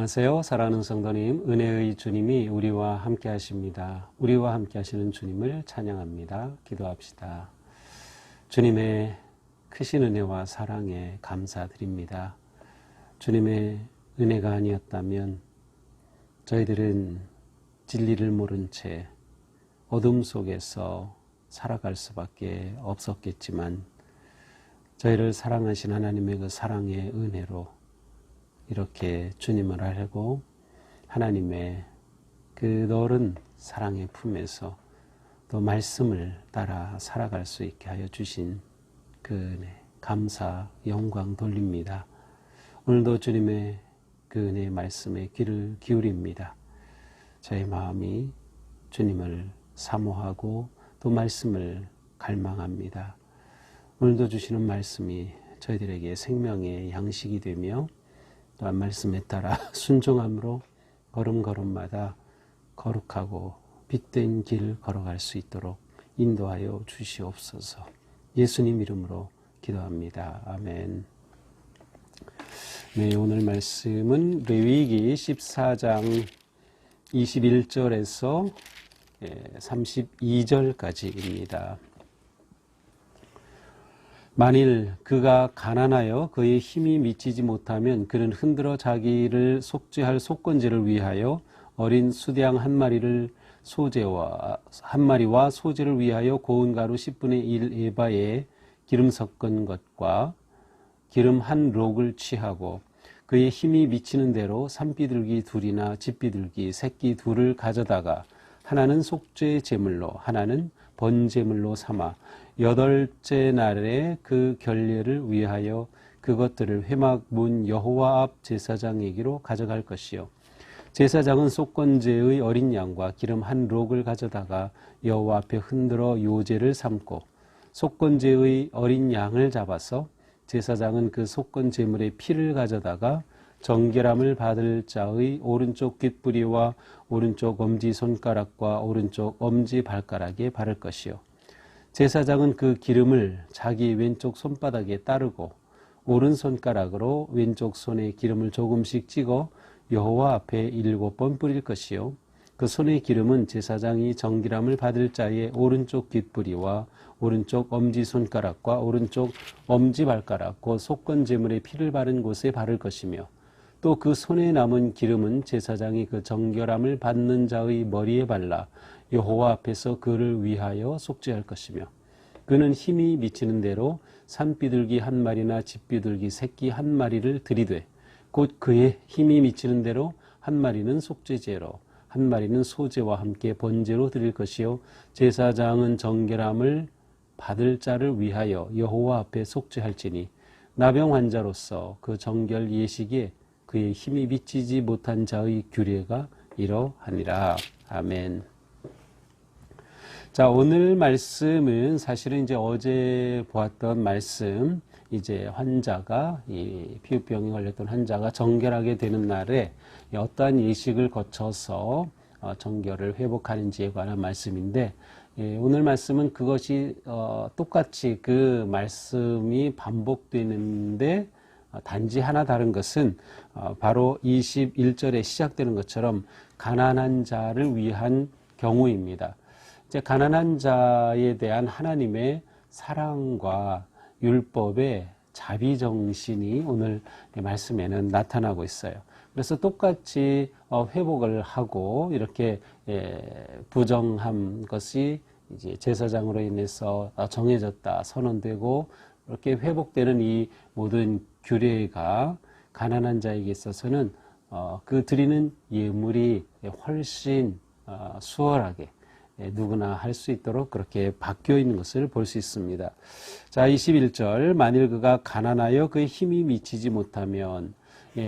안녕하세요. 사랑하는 성도님, 은혜의 주님이 우리와 함께 하십니다. 우리와 함께 하시는 주님을 찬양합니다. 기도합시다. 주님의 크신 은혜와 사랑에 감사드립니다. 주님의 은혜가 아니었다면 저희들은 진리를 모른 채 어둠 속에서 살아갈 수밖에 없었겠지만 저희를 사랑하신 하나님의 그 사랑의 은혜로 이렇게 주님을 알고 하나님의 그 넓은 사랑의 품에서 또 말씀을 따라 살아갈 수 있게 하여 주신 그 은혜, 감사, 영광 돌립니다. 오늘도 주님의 그 은혜의 말씀에 귀를 기울입니다. 저의 마음이 주님을 사모하고 또 말씀을 갈망합니다. 오늘도 주시는 말씀이 저희들에게 생명의 양식이 되며 또한 말씀에 따라 순종함으로 걸음걸음마다 거룩하고 빛된 길을 걸어갈 수 있도록 인도하여 주시옵소서. 예수님 이름으로 기도합니다. 아멘. 네, 오늘 말씀은 레위기 14장 21절에서 32절까지입니다. 만일 그가 가난하여 그의 힘이 미치지 못하면 그는 흔들어 자기를 속죄할 속건제를 위하여 어린 수양 한 마리와 소제를 위하여 고운 가루 10분의 1 에바에 기름 섞은 것과 기름 한 록을 취하고 그의 힘이 미치는 대로 산비둘기 둘이나 집비둘기 새끼 둘을 가져다가 하나는 속죄 제물로 하나는 번제물로 삼아 8째 날에 그 결례를 위하여 그것들을 회막 문 여호와 앞 제사장에게로 가져갈 것이요 제사장은 속건제의 어린 양과 기름 한 록을 가져다가 여호와 앞에 흔들어 요제를 삼고 속건제의 어린 양을 잡아서 제사장은 그 속건 제물의 피를 가져다가 정결함을 받을 자의 오른쪽 귓뿌리와 오른쪽 엄지손가락과 오른쪽 엄지발가락에 바를 것이요 제사장은 그 기름을 자기 왼쪽 손바닥에 따르고 오른손가락으로 왼쪽 손에 기름을 조금씩 찍어 여호와 앞에 7번 뿌릴 것이요 그 손의 기름은 제사장이 정결함을 받을 자의 오른쪽 귓뿌리와 오른쪽 엄지손가락과 오른쪽 엄지발가락 곧 속건제물의 피를 바른 곳에 바를 것이며 또 그 손에 남은 기름은 제사장이 그 정결함을 받는 자의 머리에 발라 여호와 앞에서 그를 위하여 속죄할 것이며 그는 힘이 미치는 대로 산비둘기 한 마리나 집비둘기 새끼 한 마리를 들이되 곧 그의 힘이 미치는 대로 한 마리는 속죄제로 한 마리는 소제와 함께 번제로 드릴 것이요 제사장은 정결함을 받을 자를 위하여 여호와 앞에 속죄할지니 나병 환자로서 그 정결 예식에 그의 힘이 미치지 못한 자의 규례가 이러하니라. 아멘. 자, 오늘 말씀은 사실은 이제 어제 보았던 말씀, 이제 환자가, 이 피부병에 걸렸던 환자가 정결하게 되는 날에 어떠한 예식을 거쳐서 정결을 회복하는지에 관한 말씀인데, 오늘 말씀은 그것이 똑같이 그 말씀이 반복되는데 단지 하나 다른 것은 바로 21절에 시작되는 것처럼 가난한 자를 위한 경우입니다. 이제 가난한 자에 대한 하나님의 사랑과 율법의 자비정신이 오늘 말씀에는 나타나고 있어요. 그래서 똑같이 회복을 하고 이렇게 부정한 것이 이제 제사장으로 인해서 정해졌다, 선언되고 이렇게 회복되는 이 모든 규례가 가난한 자에게 있어서는 그 드리는 예물이 훨씬 수월하게 누구나 할 수 있도록 그렇게 바뀌어 있는 것을 볼 수 있습니다. 자, 21절 만일 그가 가난하여 그의 힘이 미치지 못하면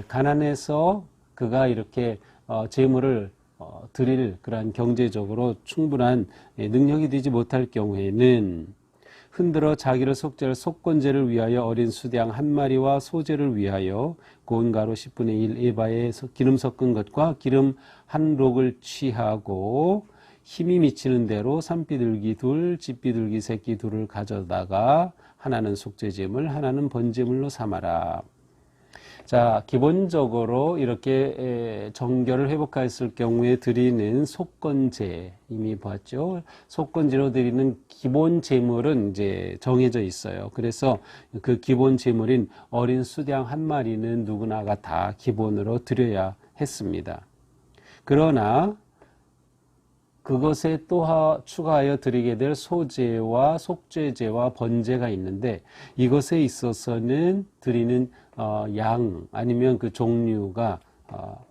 가난해서 그가 이렇게 재물을 드릴 그러한 경제적으로 충분한 능력이 되지 못할 경우에는 흔들어 자기를 속죄할 속건제를 위하여 어린 수양 한 마리와 소제를 위하여 고운 가루 10분의 1 에바에 기름 섞은 것과 기름 한 록을 취하고 힘이 미치는 대로 산비둘기 둘, 집비둘기 새끼 둘을 가져다가 하나는 속죄제물, 하나는 번제물로 삼아라. 자, 기본적으로 이렇게 정결을 회복하였을 경우에 드리는 속건제, 이미 봤죠? 속건제로 드리는 기본 제물은 이제 정해져 있어요. 그래서 그 기본 제물인 어린 수양 한 마리는 누구나가 다 기본으로 드려야 했습니다. 그러나 그것에 또 추가하여 드리게 될 소제와 속죄제와 번제가 있는데, 이것에 있어서는 드리는 양 아니면 그 종류가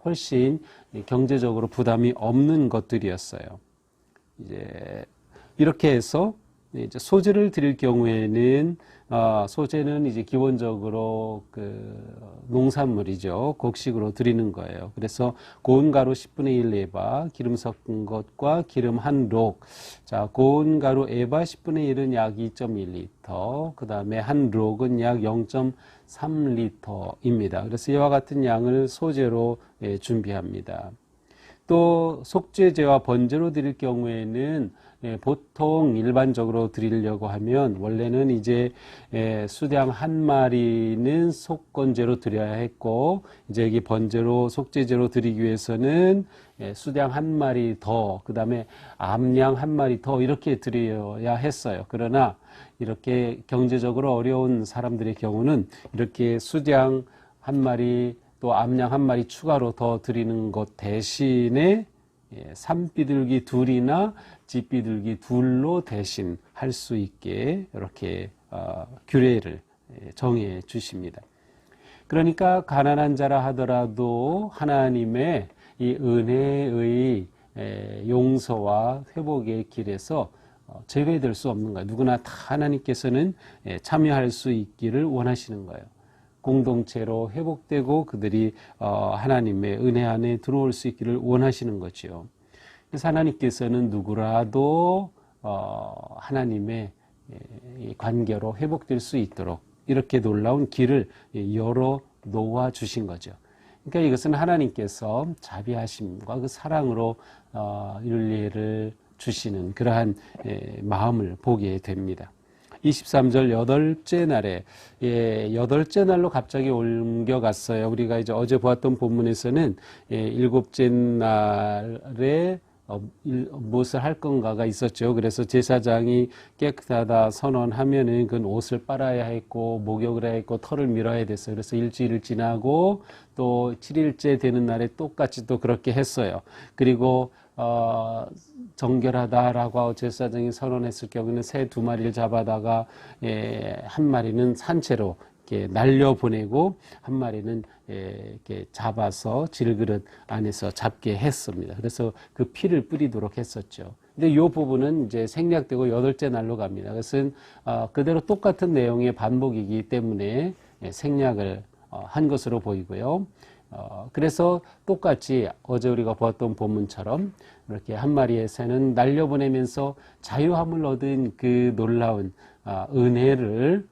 훨씬 경제적으로 부담이 없는 것들이었어요. 이제 이렇게 해서 이제 소제를 드릴 경우에는 소제는 이제 기본적으로 그 농산물이죠. 곡식으로 드리는 거예요. 그래서 고운 가루 10분의 1 에바, 기름 섞은 것과 기름 한 록. 자, 고운 가루 에바 10분의 1은 약 2.1리터, 그 다음에 한 록은 약 0.3리터입니다. 그래서 이와 같은 양을 소제로 준비합니다. 또 속죄제와 번제로 드릴 경우에는 보통 일반적으로 드리려고 하면 원래는 이제 수양 한 마리는 속건제로 드려야 했고, 이제 여기 번제로 속죄제로 드리기 위해서는 수양 한 마리 더, 그 다음에 암양 한 마리 더 이렇게 드려야 했어요. 그러나 이렇게 경제적으로 어려운 사람들의 경우는 이렇게 수양 한 마리 또 암양 한 마리 추가로 더 드리는 것 대신에 산비둘기 둘이나 집비둘기 둘로 대신 할 수 있게 이렇게 규례를 정해 주십니다. 그러니까 가난한 자라 하더라도 하나님의 이 은혜의 용서와 회복의 길에서 제외될 수 없는 거예요. 누구나 다 하나님께서는 참여할 수 있기를 원하시는 거예요. 공동체로 회복되고 그들이 하나님의 은혜 안에 들어올 수 있기를 원하시는 거죠. 그래서 하나님께서는 누구라도 하나님의 관계로 회복될 수 있도록 이렇게 놀라운 길을 열어 놓아 주신 거죠. 그러니까 이것은 하나님께서 자비하심과 그 사랑으로 윤리를 주시는 그러한 마음을 보게 됩니다. 23절 여덟째 날에, 여덟째 날로 갑자기 옮겨갔어요. 우리가 이제 어제 보았던 본문에서는 일곱째 날에 무엇을 할 건가가 있었죠. 그래서 제사장이 깨끗하다 선언하면은 그건 옷을 빨아야 했고 목욕을 해야 했고 털을 밀어야 됐어요. 그래서 일주일을 지나고 또 7일째 되는 날에 똑같이 또 그렇게 했어요. 그리고 정결하다라고 제사장이 선언했을 경우에는 새 2마리를 잡아다가 한 마리는 산채로 이렇게 날려보내고 한 마리는 이렇게 잡아서 질그릇 안에서 잡게 했습니다. 그래서 그 피를 뿌리도록 했었죠. 근데 이 부분은 이제 생략되고 8째 날로 갑니다. 그것은 그대로 똑같은 내용의 반복이기 때문에 생략을 한 것으로 보이고요. 그래서 똑같이 어제 우리가 보았던 본문처럼 이렇게 한 마리의 새는 날려보내면서 자유함을 얻은 그 놀라운 은혜를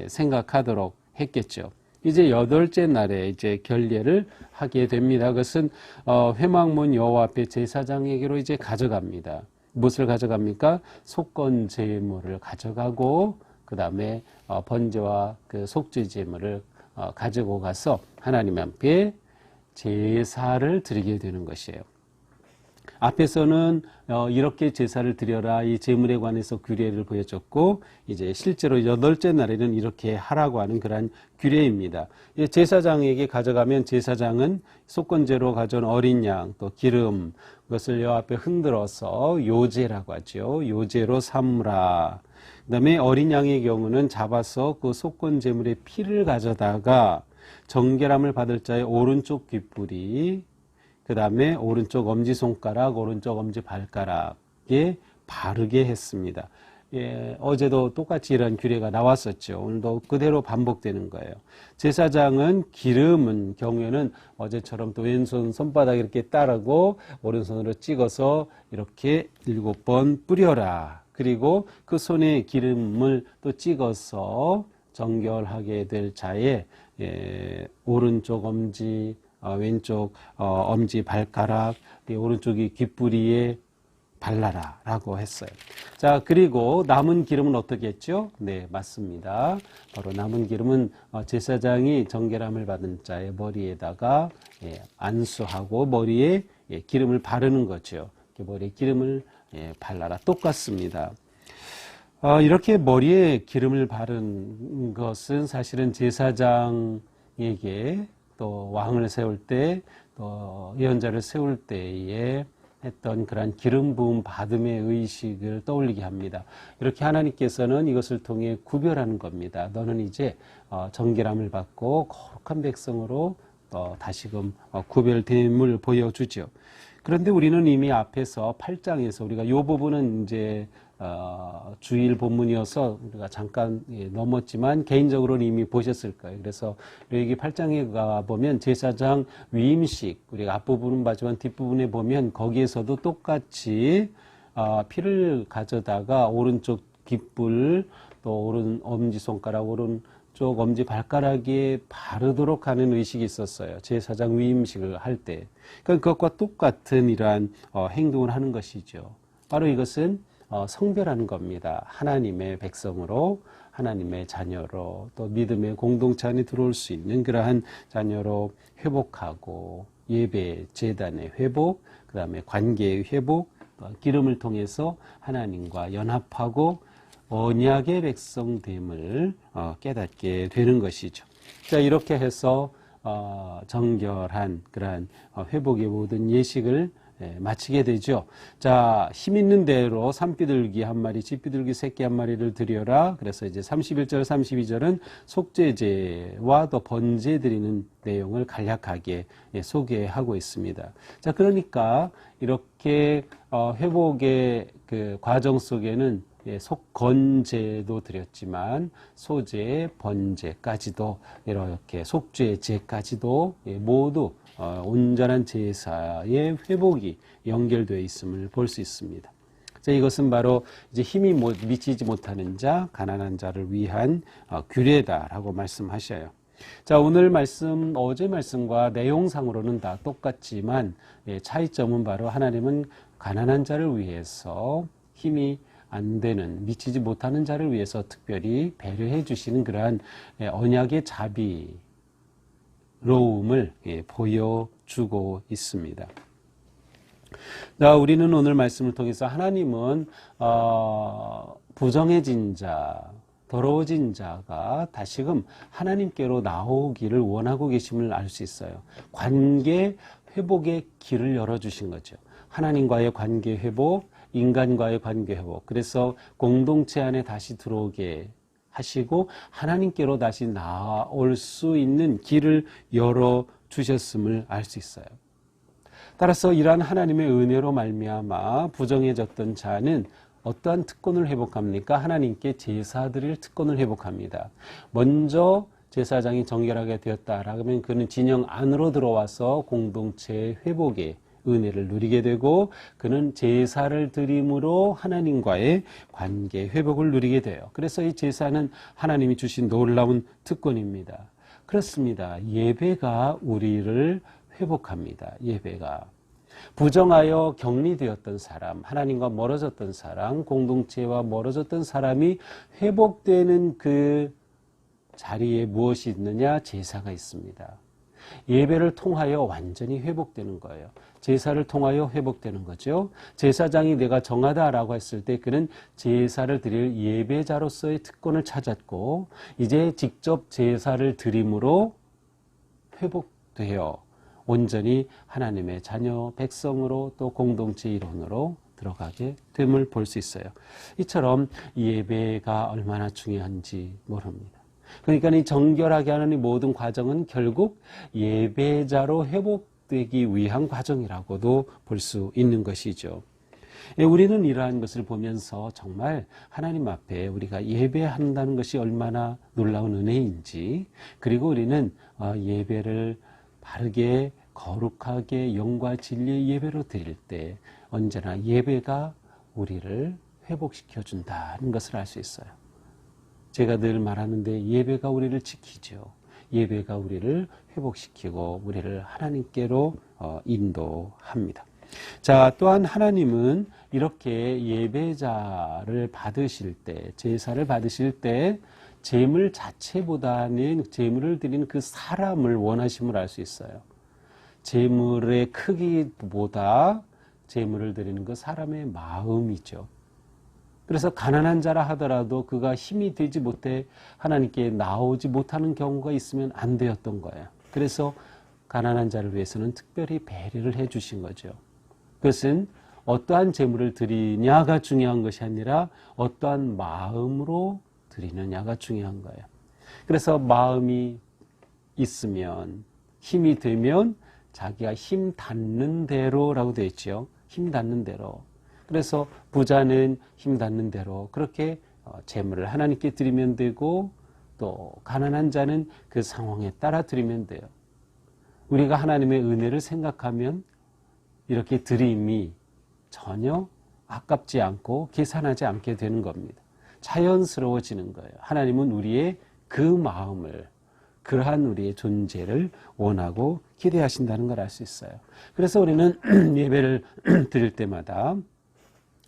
생각하도록 했겠죠. 이제 8째 날에 이제 결례를 하게 됩니다. 그것은 회막문 여호와 앞에 제사장에게로 이제 가져갑니다. 무엇을 가져갑니까? 속건 제물을 가져가고 그 다음에 번제와 그 속죄 제물을 가지고 가서 하나님 앞에 제사를 드리게 되는 것이에요. 앞에서는 이렇게 제사를 드려라 이 제물에 관해서 규례를 보여줬고 이제 실제로 8째 날에는 이렇게 하라고 하는 그러한 규례입니다. 제사장에게 가져가면 제사장은 속건제로 가져온 어린 양 또 기름 그것을 여 앞에 흔들어서 요제라고 하죠. 요제로 삼으라. 그 다음에 어린 양의 경우는 잡아서 그 속건 제물의 피를 가져다가 정결함을 받을 자의 오른쪽 귓불이 그 다음에 오른쪽 엄지손가락, 오른쪽 엄지발가락에 바르게 했습니다. 어제도 똑같이 이런 규례가 나왔었죠. 오늘도 그대로 반복되는 거예요. 제사장은 기름은 경우에는 어제처럼 또 왼손 손바닥 이렇게 따르고 오른손으로 찍어서 이렇게 7번 뿌려라. 그리고 그 손에 기름을 또 찍어서 정결하게 될 자의 오른쪽 엄지, 왼쪽 엄지 발가락, 오른쪽이 귓부리에 발라라 라고 했어요. 자, 그리고 남은 기름은 어떻게 했죠? 네, 맞습니다. 바로 남은 기름은 제사장이 정결함을 받은 자의 머리에다가 안수하고 머리에 기름을 바르는 거죠. 머리에 기름을 발라라. 똑같습니다. 이렇게 머리에 기름을 바른 것은 사실은 제사장에게 또 왕을 세울 때, 또 예언자를 세울 때에 했던 그러한 기름 부음 받음의 의식을 떠올리게 합니다. 이렇게 하나님께서는 이것을 통해 구별하는 겁니다. 너는 이제 정결함을 받고 거룩한 백성으로 다시금 구별됨을 보여주죠. 그런데 우리는 이미 앞에서 8장에서 우리가 이 부분은 이제 주일 본문이어서 우리가 잠깐 넘었지만 개인적으로는 이미 보셨을 거예요. 그래서 여기 8장에 가보면 제사장 위임식, 우리가 앞부분은 봤지만 뒷부분에 보면 거기에서도 똑같이 피를 가져다가 오른쪽 깃불, 또 오른 엄지손가락, 오른쪽 엄지발가락에 바르도록 하는 의식이 있었어요. 제사장 위임식을 할 때. 그러니까 그것과 똑같은 이러한 행동을 하는 것이죠. 바로 이것은 성별하는 겁니다. 하나님의 백성으로, 하나님의 자녀로, 또 믿음의 공동체 안에 들어올 수 있는 그러한 자녀로 회복하고, 예배, 제단의 회복, 그 다음에 관계의 회복, 기름을 통해서 하나님과 연합하고 언약의 백성됨을 깨닫게 되는 것이죠. 자, 이렇게 해서 정결한 그러한 회복의 모든 예식을 마치게 되죠. 자, 힘 있는 대로 산비둘기 한 마리, 집비둘기 새끼 한 마리를 드려라. 그래서 이제 31절, 32절은 속죄제와 또 번제 드리는 내용을 간략하게 소개하고 있습니다. 자, 그러니까 이렇게 회복의 그 과정 속에는 속건제도 드렸지만 소제, 번제까지도 이렇게 속죄제까지도 모두 온전한 제사의 회복이 연결되어 있음을 볼 수 있습니다. 자, 이것은 바로 이제 힘이 미치지 못하는 자, 가난한 자를 위한 규례다라고 말씀하셔요. 자, 오늘 말씀, 어제 말씀과 내용상으로는 다 똑같지만 차이점은 바로 하나님은 가난한 자를 위해서 힘이 안 되는, 미치지 못하는 자를 위해서 특별히 배려해 주시는 그러한 언약의 자비로움을 보여주고 있습니다. 자, 우리는 오늘 말씀을 통해서 하나님은 부정해진 자, 더러워진 자가 다시금 하나님께로 나오기를 원하고 계심을 알 수 있어요. 관계 회복의 길을 열어주신 거죠. 하나님과의 관계 회복, 인간과의 관계 회복. 그래서 공동체 안에 다시 들어오게 하시고 하나님께로 다시 나올 수 있는 길을 열어주셨음을 알 수 있어요. 따라서 이러한 하나님의 은혜로 말미암아 부정해졌던 자는 어떠한 특권을 회복합니까? 하나님께 제사 드릴 특권을 회복합니다. 먼저 제사장이 정결하게 되었다라면 그는 진영 안으로 들어와서 공동체의 회복에 은혜를 누리게 되고 그는 제사를 드림으로 하나님과의 관계 회복을 누리게 돼요. 그래서 이 제사는 하나님이 주신 놀라운 특권입니다. 그렇습니다. 예배가 우리를 회복합니다. 예배가. 부정하여 격리되었던 사람, 하나님과 멀어졌던 사람, 공동체와 멀어졌던 사람이 회복되는 그 자리에 무엇이 있느냐? 제사가 있습니다. 예배를 통하여 완전히 회복되는 거예요. 제사를 통하여 회복되는 거죠. 제사장이 내가 정하다라고 했을 때 그는 제사를 드릴 예배자로서의 특권을 찾았고 이제 직접 제사를 드림으로 회복되어 온전히 하나님의 자녀 백성으로 또 공동체 일원으로 들어가게 됨을 볼 수 있어요. 이처럼 예배가 얼마나 중요한지 모릅니다. 그러니까 이 정결하게 하는 이 모든 과정은 결국 예배자로 회복되기 위한 과정이라고도 볼 수 있는 것이죠. 우리는 이러한 것을 보면서 정말 하나님 앞에 우리가 예배한다는 것이 얼마나 놀라운 은혜인지, 그리고 우리는 예배를 바르게 거룩하게 영과 진리의 예배로 드릴 때 언제나 예배가 우리를 회복시켜 준다는 것을 알 수 있어요. 제가 늘 말하는데 예배가 우리를 지키죠. 예배가 우리를 회복시키고 우리를 하나님께로 인도합니다. 자, 또한 하나님은 이렇게 예배자를 받으실 때, 제사를 받으실 때 제물 자체보다는 제물을 드리는 그 사람을 원하심을 알 수 있어요. 제물의 크기보다 제물을 드리는 그 사람의 마음이죠. 그래서 가난한 자라 하더라도 그가 힘이 되지 못해 하나님께 나오지 못하는 경우가 있으면 안 되었던 거예요. 그래서 가난한 자를 위해서는 특별히 배려를 해 주신 거죠. 그것은 어떠한 제물을 드리냐가 중요한 것이 아니라 어떠한 마음으로 드리느냐가 중요한 거예요. 그래서 마음이 있으면, 힘이 되면 자기가 힘 닿는 대로라고 되어 있죠. 힘 닿는 대로. 그래서 부자는 힘 닿는 대로 그렇게 제물을 하나님께 드리면 되고, 또 가난한 자는 그 상황에 따라 드리면 돼요. 우리가 하나님의 은혜를 생각하면 이렇게 드림이 전혀 아깝지 않고 계산하지 않게 되는 겁니다. 자연스러워지는 거예요. 하나님은 우리의 그 마음을, 그러한 우리의 존재를 원하고 기대하신다는 걸 알 수 있어요. 그래서 우리는 예배를 드릴 때마다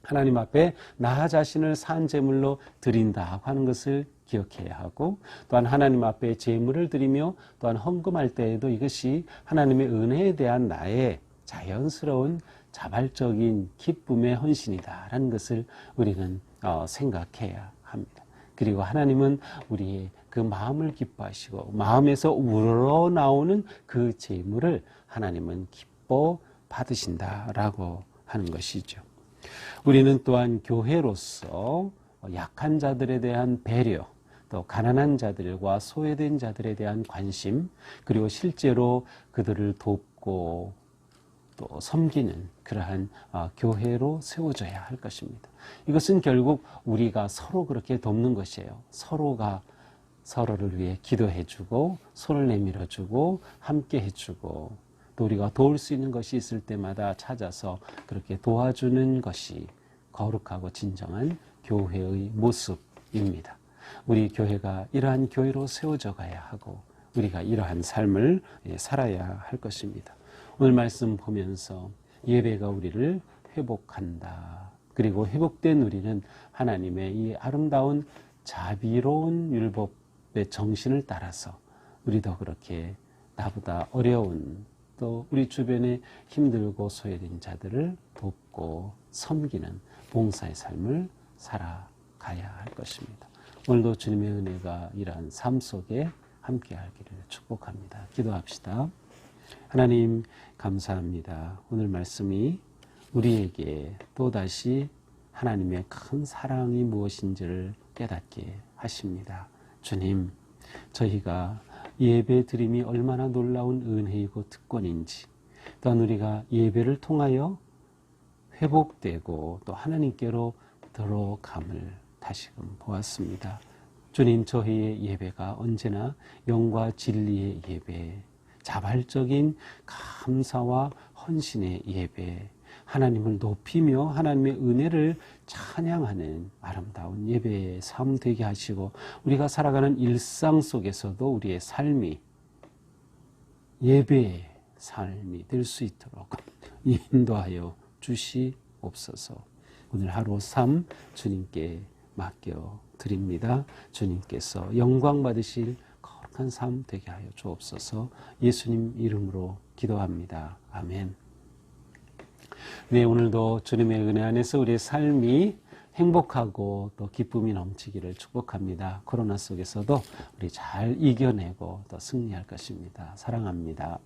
하나님 앞에 나 자신을 산 제물로 드린다 하는 것을 기억해야 하고, 또한 하나님 앞에 제물을 드리며 또한 헌금할 때에도 이것이 하나님의 은혜에 대한 나의 자연스러운 자발적인 기쁨의 헌신이다라는 것을 우리는 생각해야 합니다. 그리고 하나님은 우리의 그 마음을 기뻐하시고 마음에서 우러나오는 그 제물을 하나님은 기뻐 받으신다라고 하는 것이죠. 우리는 또한 교회로서 약한 자들에 대한 배려, 또 가난한 자들과 소외된 자들에 대한 관심, 그리고 실제로 그들을 돕고 또 섬기는 그러한 교회로 세워져야 할 것입니다. 이것은 결국 우리가 서로 그렇게 돕는 것이에요. 서로가 서로를 위해 기도해주고 손을 내밀어주고 함께 해주고, 또 우리가 도울 수 있는 것이 있을 때마다 찾아서 그렇게 도와주는 것이 거룩하고 진정한 교회의 모습입니다. 우리 교회가 이러한 교회로 세워져 가야 하고 우리가 이러한 삶을 살아야 할 것입니다. 오늘 말씀 보면서 예배가 우리를 회복한다. 그리고 회복된 우리는 하나님의 이 아름다운 자비로운 율법의 정신을 따라서 우리도 그렇게 나보다 어려운, 또 우리 주변에 힘들고 소외된 자들을 돕고 섬기는 봉사의 삶을 살아가야 할 것입니다. 오늘도 주님의 은혜가 이러한 삶 속에 함께 하기를 축복합니다. 기도합시다. 하나님 감사합니다. 오늘 말씀이 우리에게 또다시 하나님의 큰 사랑이 무엇인지를 깨닫게 하십니다. 주님, 저희가 예배 드림이 얼마나 놀라운 은혜이고 특권인지, 또한 우리가 예배를 통하여 회복되고 또 하나님께로 들어감을 다시금 보았습니다. 주님, 저희의 예배가 언제나 영과 진리의 예배, 자발적인 감사와 헌신의 예배, 하나님을 높이며 하나님의 은혜를 찬양하는 아름다운 예배의 삶 되게 하시고, 우리가 살아가는 일상 속에서도 우리의 삶이 예배의 삶이 될 수 있도록 인도하여 주시옵소서. 오늘 하루 삶 주님께 맡겨 드립니다. 주님께서 영광 받으실 거룩한 삶 되게 하여 주옵소서. 예수님 이름으로 기도합니다. 아멘. 네, 오늘도 주님의 은혜 안에서 우리의 삶이 행복하고 또 기쁨이 넘치기를 축복합니다. 코로나 속에서도 우리 잘 이겨내고 또 승리할 것입니다. 사랑합니다.